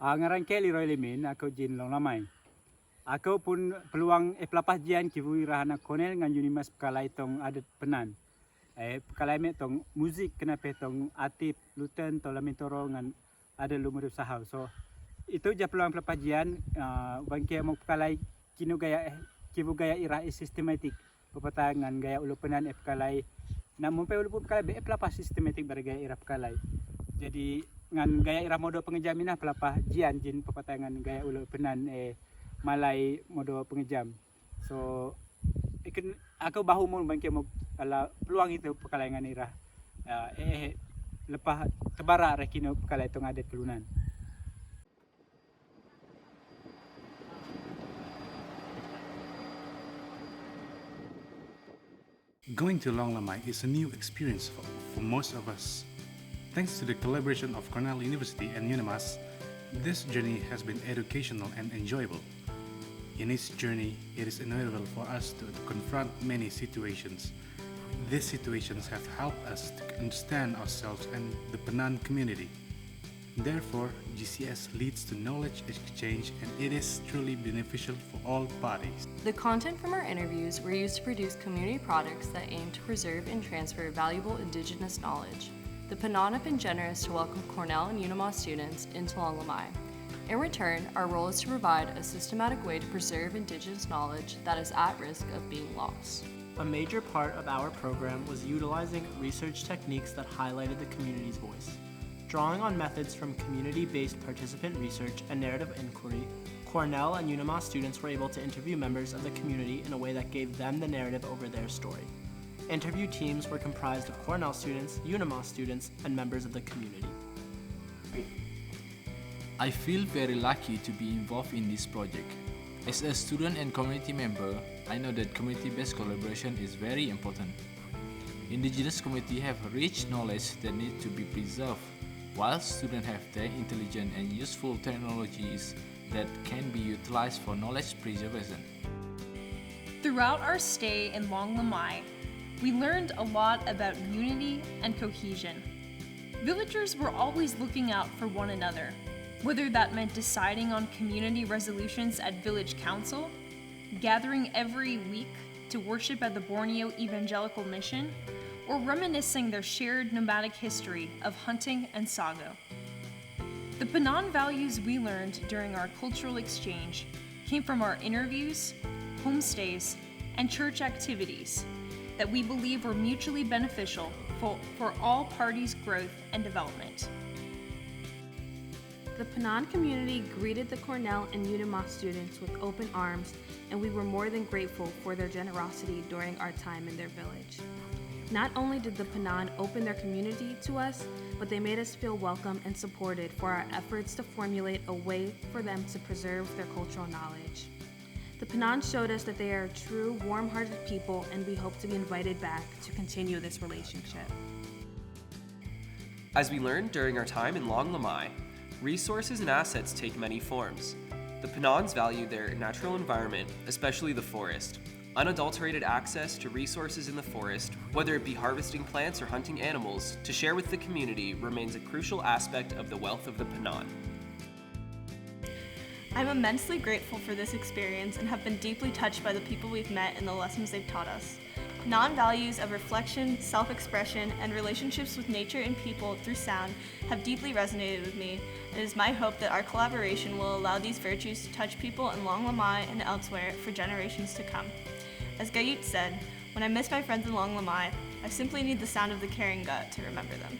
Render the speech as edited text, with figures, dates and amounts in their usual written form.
Ngaran ke Leroy Lemin, ako jin Long Lamai. Ako pun peluang pelapah jian kivui rahana konel ngan unimas pekalai tong adat penan. Pekalai me tong muzik kenapa tong atip luten tola mentoro ngan ada lumur sahau. So itu je peluang pelapah jian bangke mau pekalai kinu gaya kivu gaya irah sistematik. Pepatah ngan gaya ulu penan pekalai. Namun pe ulu pekalai be pelapah sistematik bar gaya irah pekalai. Jadi ngan gaya irah modo pengejaminah pelapah jian jin pepatah ngan gaya ulu penan malai modo pengejam. So ikan aku bahu mun bangke mo ala peluang itu pekalai ngan irah lepas tebara rekino pekalai tong adat kelunan. Going to Long Lamai is a new experience for most of us. Thanks to the collaboration of Cornell University and UNIMAS, this journey has been educational and enjoyable. In its journey, it is inevitable for us to confront many situations. These situations have helped us to understand ourselves and the Penan community. Therefore, GCS leads to knowledge exchange and it is truly beneficial for all parties. The content from our interviews were used to produce community products that aim to preserve and transfer valuable Indigenous knowledge. The Penan have been generous to welcome Cornell and UNIMAS students into Long Lamai. In return, our role is to provide a systematic way to preserve Indigenous knowledge that is at risk of being lost. A major part of our program was utilizing research techniques that highlighted the community's voice. Drawing on methods from community-based participant research and narrative inquiry, Cornell and UNIMAS students were able to interview members of the community in a way that gave them the narrative over their story. Interview teams were comprised of Cornell students, UNIMAS students, and members of the community. I feel very lucky to be involved in this project. As a student and community member, I know that community-based collaboration is very important. Indigenous community have rich knowledge that need to be preserved, while students have their intelligent and useful technologies that can be utilized for knowledge preservation. Throughout our stay in Long Lamai, we learned a lot about unity and cohesion. Villagers were always looking out for one another, whether that meant deciding on community resolutions at village council, gathering every week to worship at the Borneo Evangelical Mission, or reminiscing their shared nomadic history of hunting and sago. The Penan values we learned during our cultural exchange came from our interviews, homestays, and church activities that we believe were mutually beneficial for all parties' growth and development. The Penan community greeted the Cornell and UNIMAS students with open arms, and we were more than grateful for their generosity during our time in their village. Not only did the Penan open their community to us, but they made us feel welcome and supported for our efforts to formulate a way for them to preserve their cultural knowledge. The Penan showed us that they are true, warm-hearted people, and we hope to be invited back to continue this relationship. As we learned during our time in Long Lamai, resources and assets take many forms. The Penans value their natural environment, especially the forest. Unadulterated access to resources in the forest, whether it be harvesting plants or hunting animals, to share with the community remains a crucial aspect of the wealth of the Penan. I'm immensely grateful for this experience and have been deeply touched by the people we've met and the lessons they've taught us. Non-values of reflection, self-expression, and relationships with nature and people through sound have deeply resonated with me, and it is my hope that our collaboration will allow these virtues to touch people in Long Lamai and elsewhere for generations to come. As Gayut said, when I miss my friends in Long Lamai, I simply need the sound of the carrying gut to remember them.